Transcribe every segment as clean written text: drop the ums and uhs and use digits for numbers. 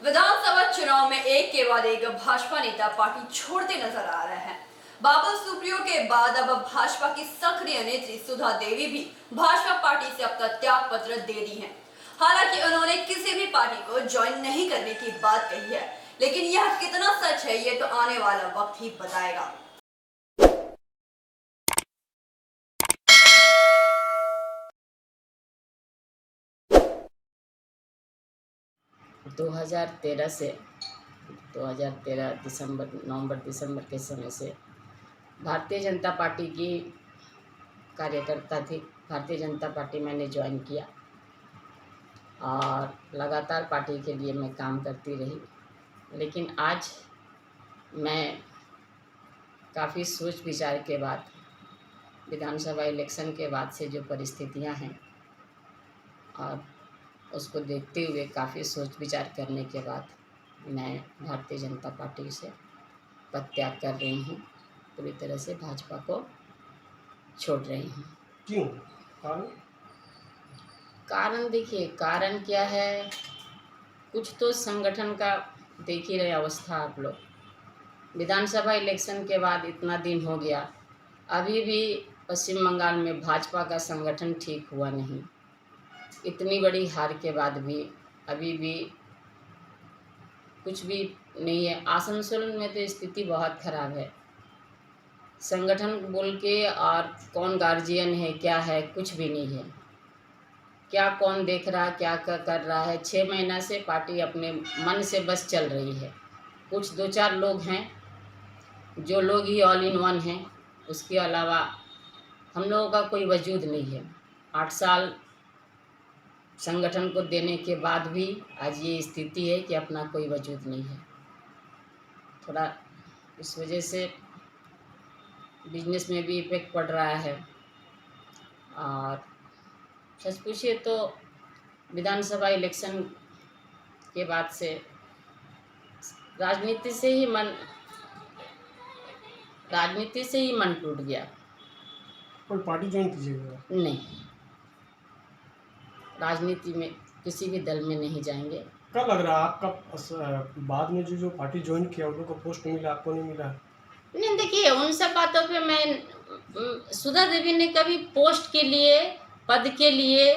विधानसभा चुनाव में एक के बाद एक भाजपा नेता पार्टी छोड़ते नजर आ रहे हैं। बाबुल सुप्रियो के बाद अब भाजपा की सक्रिय नेत्री सुधा देवी भी भाजपा पार्टी से अपना त्याग पत्र दे दी है। हालांकि उन्होंने किसी भी पार्टी को ज्वाइन नहीं करने की बात कही है, लेकिन यह कितना सच है ये तो आने वाला वक्त ही बताएगा। 2013 से 2013 नवंबर दिसंबर के समय से भारतीय जनता पार्टी की कार्यकर्ता थी। भारतीय जनता पार्टी मैंने ज्वाइन किया और लगातार पार्टी के लिए मैं काम करती रही। लेकिन आज मैं काफ़ी सोच विचार के बाद, विधानसभा इलेक्शन के बाद से जो परिस्थितियां हैं और उसको देखते हुए काफ़ी सोच विचार करने के बाद मैं भारतीय जनता पार्टी से पदत्याग कर रही हूँ। पूरी तरह से भाजपा को छोड़ रही हूँ। क्यों? कारण देखिए, कारण क्या है, कुछ तो संगठन का देख ही रहे अवस्था आप लोग। विधानसभा इलेक्शन के बाद इतना दिन हो गया, अभी भी पश्चिम बंगाल में भाजपा का संगठन ठीक हुआ नहीं। इतनी बड़ी हार के बाद भी अभी भी कुछ भी नहीं है। आसनसोल में तो स्थिति बहुत खराब है। संगठन बोल के और कौन गार्जियन है, क्या है, कुछ भी नहीं है। क्या कौन देख रहा, क्या कर रहा है। 6 महीना से पार्टी अपने मन से बस चल रही है। कुछ 2-4 लोग हैं जो लोग ही ऑल इन वन हैं, उसके अलावा हम लोगों का कोई वजूद नहीं है। 8 साल संगठन को देने के बाद भी आज ये स्थिति है कि अपना कोई वजूद नहीं है। थोड़ा इस वजह से बिजनेस में भी इफेक्ट पड़ रहा है। और सच पूछिए तो विधानसभा इलेक्शन के बाद से राजनीति से ही मन टूट गया। और पार्टी ज्वाइन कीजिएगा? नहीं, राजनीति में किसी भी दल में नहीं जाएंगे। क्या लग रहा है आपका बाद में जो पार्टी ज्वाइन किया उन लोग को पोस्ट मिला, आपको नहीं मिला? नहीं, देखिए, उन सब बातों पे मैं सुधा देवी ने कभी पोस्ट के लिए, पद के लिए,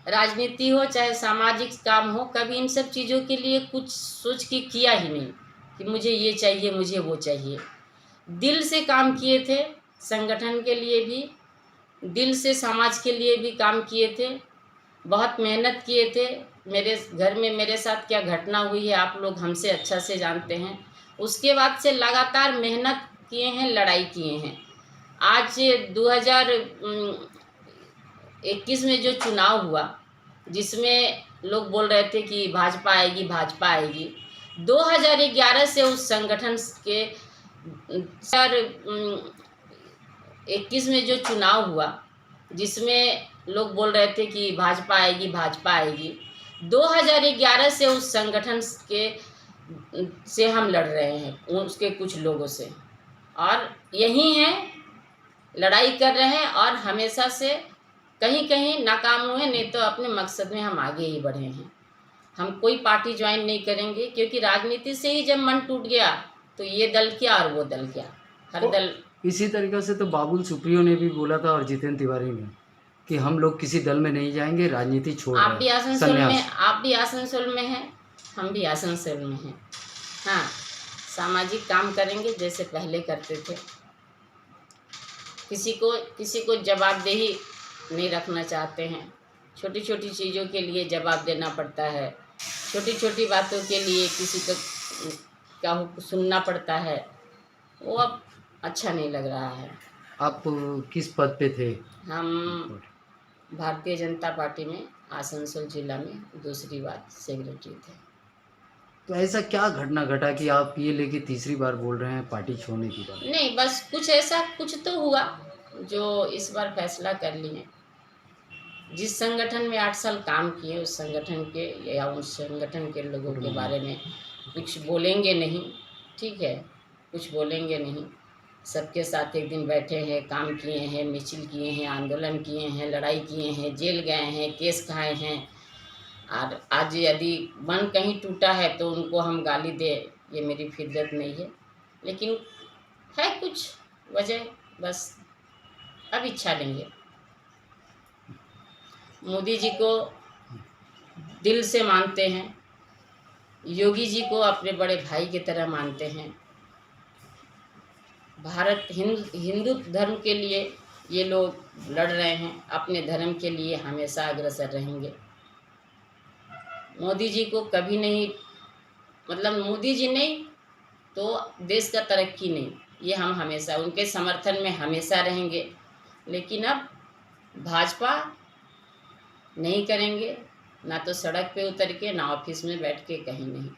राजनीति हो चाहे सामाजिक काम हो, कभी इन सब चीज़ों के लिए कुछ सोच के किया ही नहीं कि मुझे ये चाहिए, मुझे वो चाहिए। दिल से काम किए थे, संगठन के लिए भी, दिल से समाज के लिए भी काम किए थे, बहुत मेहनत किए थे। मेरे घर में मेरे साथ क्या घटना हुई है आप लोग हमसे अच्छा से जानते हैं। उसके बाद से लगातार मेहनत किए हैं, लड़ाई किए हैं। आज 2021 में जो चुनाव हुआ, जिसमें लोग बोल रहे थे कि भाजपा आएगी, भाजपा आएगी, 2011 से उस संगठन के 2021 में जो चुनाव हुआ, जिसमें लोग बोल रहे थे कि भाजपा आएगी, भाजपा आएगी, 2011 से उस संगठन से हम लड़ रहे हैं, उसके कुछ लोगों से, और यही हैं, लड़ाई कर रहे हैं और हमेशा से कहीं कहीं नाकाम हुए, नहीं तो अपने मकसद में हम आगे ही बढ़े हैं। हम कोई पार्टी ज्वाइन नहीं करेंगे, क्योंकि राजनीति से ही जब मन टूट गया तो ये दल क्या और वो दल क्या, हर दल। इसी तरीके से तो बाबुल सुप्रियो ने भी बोला था और जितेंद्र तिवारी ने कि हम लोग किसी दल में नहीं जाएंगे, राजनीति छोड़ रहे हैं। आप भी आसनसोल में हैं, हम भी आसनसोल में हैं। हाँ, सामाजिक काम करेंगे जैसे पहले करते थे। किसी को जवाबदेही नहीं रखना चाहते हैं। छोटी छोटी चीज़ों के लिए जवाब देना पड़ता है, छोटी छोटी बातों के लिए किसी को क्या सुनना पड़ता है, वो अब अच्छा नहीं लग रहा है। आप किस पद पे थे? हम भारतीय जनता पार्टी में आसनसोल जिला में दूसरी बार सेक्रेटरी थे। तो ऐसा क्या घटना घटा कि आप ये लेके तीसरी बार बोल रहे हैं पार्टी छोड़ने की बात? नहीं, बस कुछ तो हुआ जो इस बार फैसला कर लिए। जिस संगठन में 8 साल काम किए, उस संगठन के या उस संगठन के लोगों के बारे में कुछ बोलेंगे नहीं, ठीक है, कुछ बोलेंगे नहीं। सबके साथ एक दिन बैठे हैं, काम किए हैं, मिছিল किए हैं, आंदोलन किए हैं, लड़ाई किए हैं, जेल गए हैं, केस खाए हैं, और आज यदि मन कहीं टूटा है तो उनको हम गाली दे, ये मेरी फितरत नहीं है। लेकिन है कुछ वजह, बस अब इच्छा लेंगे। मोदी जी को दिल से मानते हैं, योगी जी को अपने बड़े भाई की तरह मानते हैं। भारत हिंदू धर्म के लिए ये लोग लड़ रहे हैं, अपने धर्म के लिए हमेशा अग्रसर रहेंगे। मोदी जी को कभी नहीं, मतलब मोदी जी नहीं तो देश का तरक्की नहीं, ये हम हमेशा उनके समर्थन में हमेशा रहेंगे। लेकिन अब भाजपा नहीं करेंगे, ना तो सड़क पे उतर के, ना ऑफिस में बैठ के, कहीं नहीं।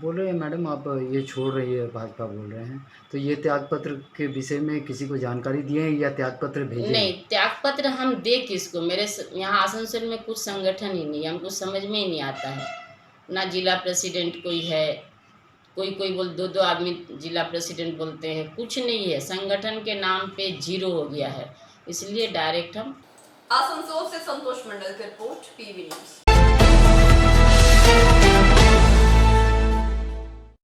बोल रहे हैं मैडम आप ये छोड़ रही है भाजपा बोल रहे हैं, तो ये त्यागपत्र के विषय में किसी को जानकारी दिए हैं या त्यागपत्र भेजे नहीं, हैं? त्यागपत्र हम दे किसको? यहाँ आसनसोल में कुछ संगठन ही नहीं है, हमको समझ में ही नहीं आता है। ना जिला प्रेसिडेंट कोई है, कोई बोल दो आदमी जिला प्रेसिडेंट बोलते हैं, कुछ नहीं है। संगठन के नाम पे जीरो हो गया है, इसलिए डायरेक्ट हम आसनसोल से संतोष मंडल की रिपोर्ट, पीवी न्यूज।